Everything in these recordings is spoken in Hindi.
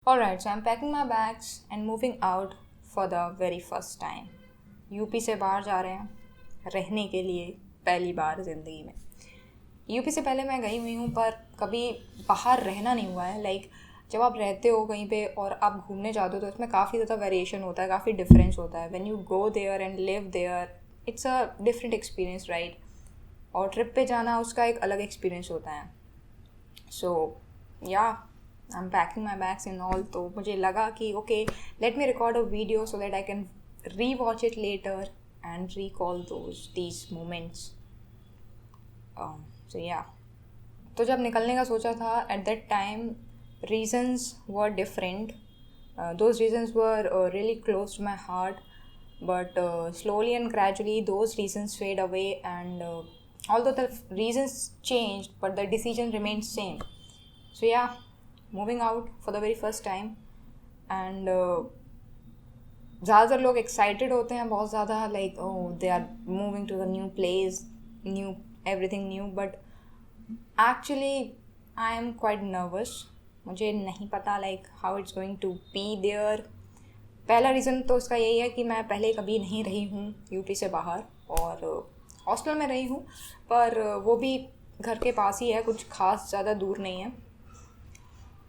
Alright, so I'm packing my bags and moving out for the very first time. UP से बाहर जा रहे हैं रहने के लिए पहली बार ज़िंदगी में। यूपी से पहले मैं गई हुई हूँ पर कभी बाहर रहना नहीं हुआ है। जब आप रहते हो कहीं पे और आप घूमने जाते हो तो इसमें काफ़ी ज़्यादा वेरिएशन होता है, काफ़ी डिफरेंस होता है। When you go there and live there it's a different experience, right. और ट्रिप पे जाना उसका एक अलग एक्सपीरियंस होता है। सो या I am packing my bags in all, तो मुझे लगा कि okay, let me record a video so that I can री watch it later and recall these moments. So yeah, तो जब निकलने का सोचा था at that time reasons were different. Those reasons were really close to my heart, but slowly and gradually those reasons fade away, and although the reasons changed but the decision remained same. So yeah, moving out for the very first time, and ज़्यादातर लोग एक्साइटेड होते हैं बहुत ज़्यादा, like oh they are moving to the new place, new everything new, but actually I am quite nervous. मुझे नहीं पता like how it's going to be there. पहला रीज़न तो उसका यही है कि मैं पहले कभी नहीं रही हूँ यूपी से बाहर, और हॉस्टल में रही हूँ पर वो भी घर के पास ही है, कुछ खास ज़्यादा दूर नहीं है।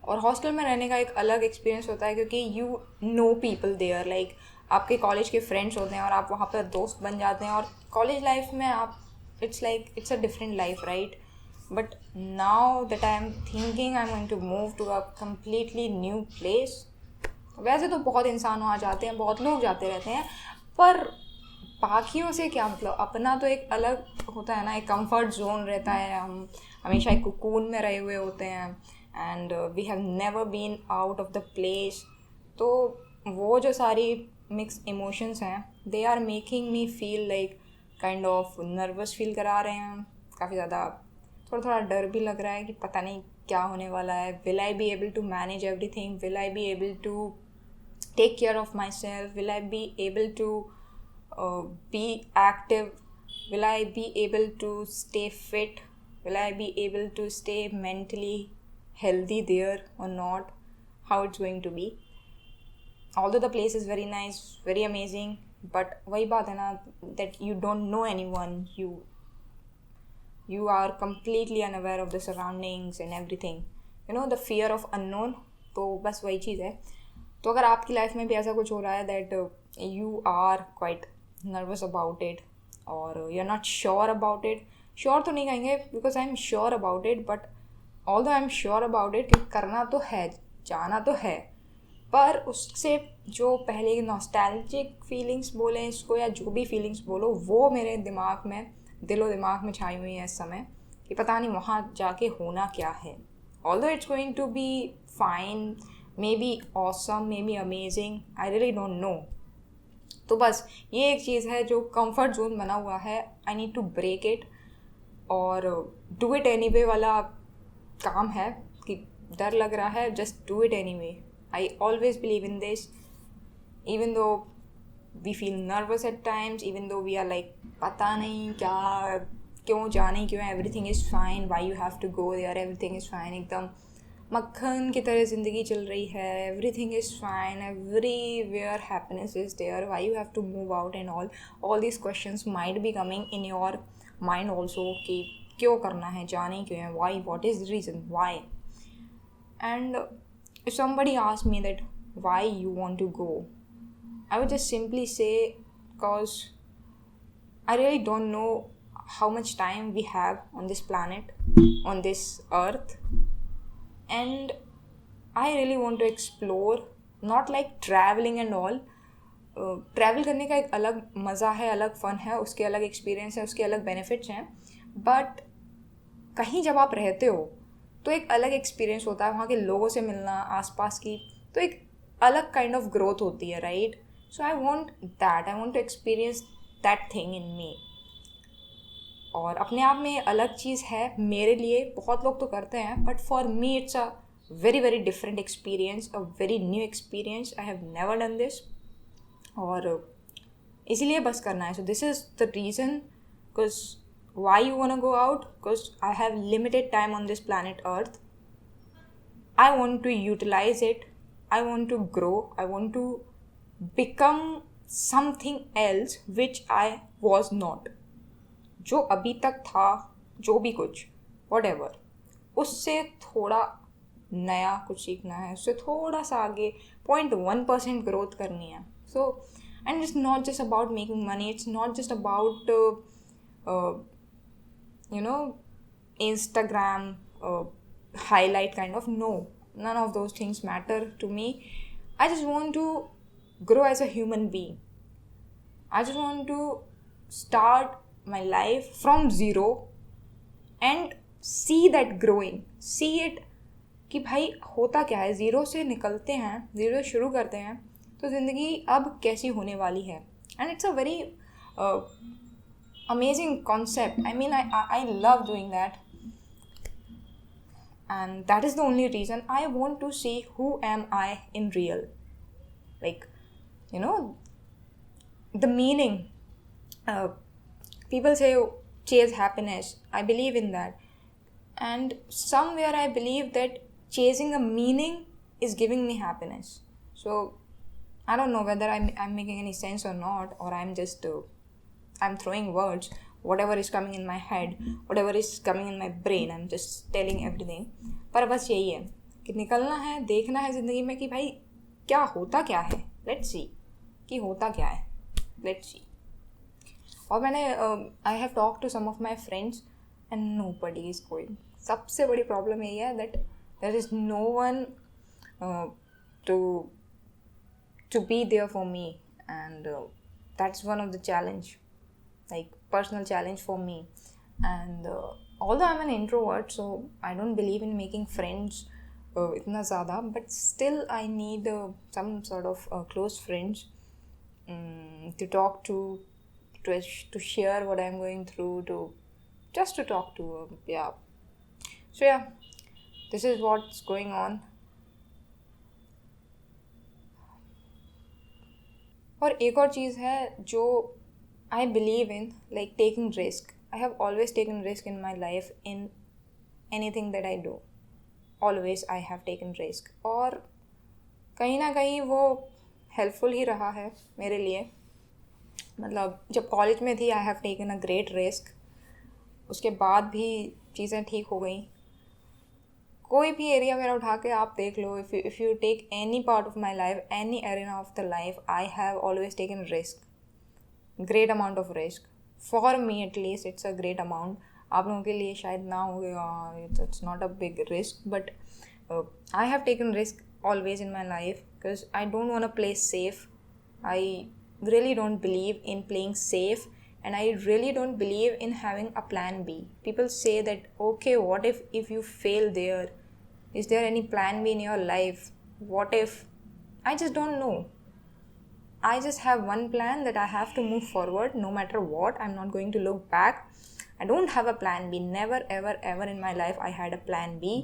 और हॉस्टल में रहने का एक अलग एक्सपीरियंस होता है क्योंकि you know people there, like आपके कॉलेज के फ्रेंड्स होते हैं और आप वहाँ पर दोस्त बन जाते हैं। और कॉलेज लाइफ में आप it's a different life, right. But now that I am thinking I am going to move to a completely new place. वैसे तो बहुत इंसान वहाँ जाते हैं, बहुत लोग जाते रहते हैं, पर बाकियों से क्या मतलब, अपना तो एक अलग होता है ना, एक कंफर्ट जोन रहता है। हम हमेशा एक कोकून में रहे हुए होते हैं and we have never been out of the place. तो वो जो सारी मिक्स इमोशंस हैं they are making me feel like kind of nervous feel करा रहे हैं काफ़ी ज़्यादा। थोड़ा थोड़ा डर भी लग रहा है कि पता नहीं क्या होने वाला है। Will I be able to manage everything, will I be able to take care of myself, will I be able to be active, will I be able to stay fit, will I be able to stay mentally healthy there or not, how it's going to be. Although the place is very nice, very amazing, but वही बात है ना, that you don't know anyone, you are completely unaware of the surroundings and everything, the fear of unknown। तो बस वही चीज़ है। तो अगर आपकी लाइफ में भी ऐसा कुछ हो रहा है that you are quite nervous about it और you are not sure about it, sure तो नहीं कहेंगे because I am sure about it, but although I am sure about it कि करना तो है, जाना तो है, पर उससे जो पहले की नॉस्टैल्जिक फीलिंग्स बोलें इसको या जो भी फीलिंग्स बोलो, वो मेरे दिमाग में, दिलो दिमाग में छाई हुई है इस समय कि पता नहीं वहाँ जाके होना क्या है। Although it's going to be fine, maybe awesome, maybe amazing, I really don't know। तो बस ये एक चीज़ है जो कंफर्ट जोन बना हुआ है, I need to break it और डू इट एनी वे वाला काम है कि डर लग रहा है, just do it anyway. I always believe in this, even though we feel nervous at times, even though we are like पता नहीं क्या, क्यों जाने क्यों, everything is fine, why you have to go there, everything is fine, एकदम मक्खन की तरह ज़िंदगी चल रही है, everything is fine, everywhere happiness is there, why you have to move out and all these questions might be coming in your mind also कि क्यों करना है, जाने क्यों है, why, what is the reason why. And if somebody ask me that why you want to go, I would just simply say because I really don't know how much time we have on this planet, on this earth, and I really want to explore, not like traveling and all। Travel करने का एक अलग मज़ा है, अलग फ़न है, उसके अलग एक्सपीरियंस है, उसके अलग बेनिफिट्स हैं, बट कहीं जब आप रहते हो तो एक अलग एक्सपीरियंस होता है, वहाँ के लोगों से मिलना, आसपास की, तो एक अलग काइंड ऑफ ग्रोथ होती है, right. So I want that, I want to experience that thing in me. और अपने आप में अलग चीज़ है मेरे लिए, बहुत लोग तो करते हैं, but for me it's a very very different experience, a very new experience, I have never done this, और इसीलिए बस करना है। So this is the reason, because why you want to go out, because I have limited time on this planet earth, I want to utilize it I want to grow, I want to become something else which I was not. जो अभी तक था, जो भी कुछ whatever, उससे थोड़ा नया कुछ सीखना है, उससे थोड़ा सा आगे 0.1% ग्रोथ करनी है. So and it's not just about making money, it's not just about Instagram highlight kind of. No, none of those things matter to me. I just want to grow as a human being. I just want to start my life from zero and see that growing, see it कि भाई होता क्या है. ज़ीरो से निकलते हैं, ज़ीरो से शुरू करते हैं, तो ज़िंदगी अब कैसी होने वाली है. And it's a very amazing concept. I mean, I love doing that, and that is the only reason I want to see who am I in real. Like, the meaning. People say chase happiness. I believe in that, and somewhere I believe that chasing a meaning is giving me happiness. So I don't know whether I'm making any sense or not, or I'm just I'm throwing words, whatever is coming in my head, whatever is coming in my brain, I'm just telling everything. पर बस यही है कि निकलना है, देखना है ज़िंदगी में कि भाई क्या होता क्या है. लेट्स सी कि होता क्या है. Let's see. और मैंने I have talk to some of my friends and nobody is going. सबसे बड़ी प्रॉब्लम यही है that there is no one to be there for me, and that's one of the challenge, like personal challenge for me. And although I'm an introvert, so I don't believe in making friends itna zyada, but still I need some sort of close friends to talk to share what I'm going through, to talk to. Yeah. So yeah, this is what's going on. और एक और चीज़ है जो I believe in, like taking risk. I have always taken risk in my life. In any thing that I do, always I have taken risk. और कहीं ना कहीं वो हेल्पफुल ही रहा है मेरे लिए. मतलब जब कॉलेज में थी, आई have taken a great risk. उसके बाद भी चीज़ें ठीक हो गई. कोई भी एरिया मेरा उठा के आप देख लो, if you take any part of my life, any area of the life, I have always taken risk. Great amount of risk. For me at least it's a great amount. आप लोगों के लिए शायद ना हो गया, it's not a big risk, but I have taken risk always in my life because I don't want to play safe. I really don't believe in playing safe, and I really don't believe in having a plan B. People say that, okay, what if you fail there? Is there any plan B in your life? What if? I just don't know. I just have one plan, that I have to move forward no matter what. I'm not going to look back. I don't have a plan B. Never ever ever in my life I had a plan B.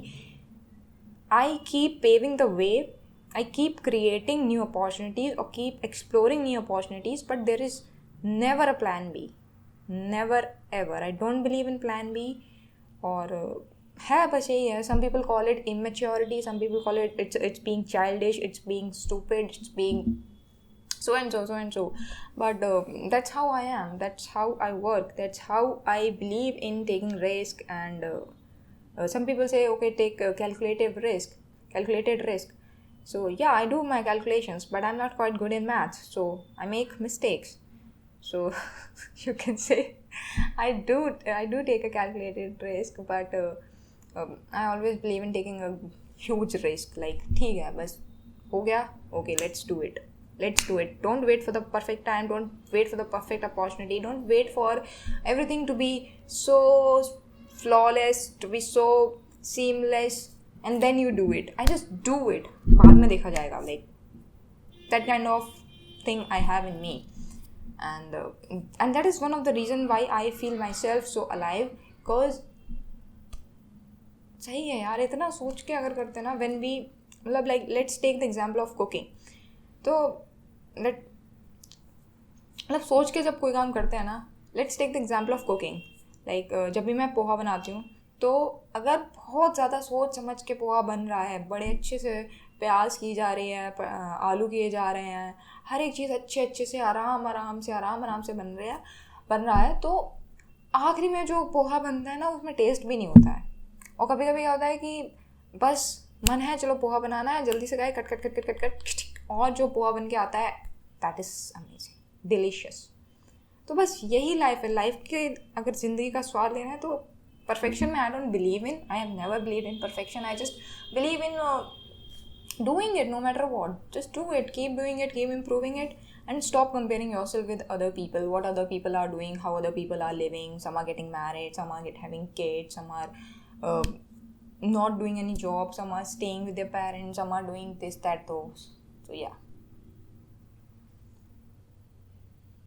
I keep paving the way. I keep creating new opportunities or keep exploring new opportunities, but there is never a plan B. Never ever. I don't believe in plan B. और है बस यही है. Some people call it immaturity. Some people call it it's being childish. It's being stupid. It's being so and so. But that's how I am. That's how I work. That's how I believe in taking risk. And some people say, okay, take calculated risk. So yeah, I do my calculations, but I'm not quite good in maths, so I make mistakes. So you can say I do take a calculated risk, but I always believe in taking a huge risk. Like ठीक है, बस हो गया, okay, let's do it. Don't wait for the perfect time. Don't wait for the perfect opportunity. Don't wait for everything to be so flawless, to be so seamless, and then you do it. I just do it. बाद में देखा जाएगा. Like that kind of thing I have in me, and that is one of the reason why I feel myself so alive. Because सही है यार, इतना सोच के अगर करते ना, when we मतलब like let's take the example of cooking. तो मतलब सोच के जब कोई काम करते हैं ना, let's take the example of cooking. Like जब भी मैं पोहा बनाती हूँ, तो अगर बहुत ज़्यादा सोच समझ के पोहा बन रहा है, बड़े अच्छे से प्याज की जा रही है, आलू किए जा रहे हैं, हर एक चीज़ अच्छे से आराम से बन रहा है, तो आखिरी में जो पोहा बनता है ना उसमें टेस्ट भी नहीं होता है। और कभी कभी क्या होता है कि बस मन है चलो पोहा बनाना है, जल्दी से गए cut cut cut cut cut cut, और जो पोहा बन के आता है दैट इज़ अमेजिंग, डिलीशियस। तो बस यही लाइफ है। लाइफ के अगर ज़िंदगी का स्वाद लेना है तो परफेक्शन में I don't believe in, I have never believe in perfection, I just believe in doing it no matter what. Just do it, keep doing it, keep improving it, and stop comparing yourself with other people, what other people are doing, how other people are living. Some are getting married, some are having kids, some are uh, not doing any job, some are staying with their parents, some are doing this, that, those. So yeah.